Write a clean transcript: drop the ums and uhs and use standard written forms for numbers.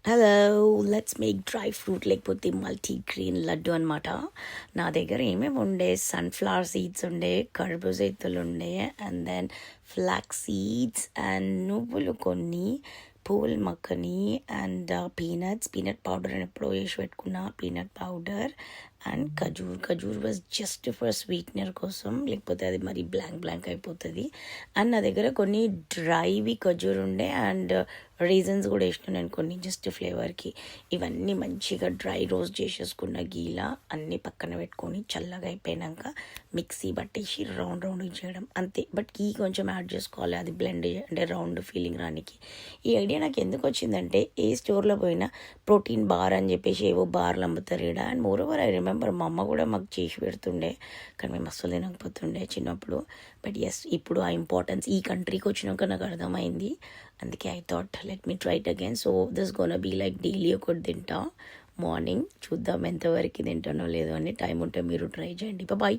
Hello, let's make dry fruit లేకపోతే multigrain laddu అనమాట. నా దగ్గర ఏమేమి ఉండే, సన్ఫ్లవర్ సీడ్స్ ఉండే, కర్బూజ ఎత్తులు ఉండే, and then flax seeds and నువ్వులు కొన్ని, పూల్ మక్కని అండ్ పీనట్ పౌడర్ అని ఎప్పుడో వేసి పెట్టుకున్న peanut powder and khajur was just for sweetener కోసం, లేకపోతే అది మరి బ్లాంక్ అయిపోతుంది. అండ్ నా దగ్గర కొన్ని డ్రైవి ఖజూర్ ఉండే అండ్ రీజన్స్ కూడా వేసిన నేను కొన్ని జస్ట్ ఫ్లేవర్కి. ఇవన్నీ మంచిగా డ్రై రోస్ట్ చేసేసుకున్న గీలా అన్నీ పక్కన పెట్టుకొని చల్లగా అయిపోయాక మిక్సీ పట్టేసి రౌండ్ చేయడం అంతే. బట్ గీ కొంచెం యాడ్ చేసుకోవాలి, అది బ్లెండ్ అంటే రౌండ్ ఫీలింగ్ రానికి. ఈ ఐడియా నాకు ఎందుకు వచ్చిందంటే, ఏ స్టోర్లో పోయినా ప్రోటీన్ బార్ అని చెప్పేసి ఏవో బార్లు అమ్ముతారు ఈడ. And more over I remember మా అమ్మ కూడా మాకు చేసి పెడుతుండే, కానీ మేము అస్సలు తినకపోతుండే చిన్నప్పుడు. బట్ ఎస్, ఇప్పుడు ఆ ఇంపార్టెన్స్ ఈ కంట్రీకి వచ్చినాక నాకు అర్థమైంది. అందుకే I thought let me try it again. So this gonna be like daily ఒకటి తింటా మార్నింగ్. చూద్దాం ఎంతవరకు తింటానో లేదో అని. టైం ఉంటే మీరు ట్రై చేయండి. బాయ్.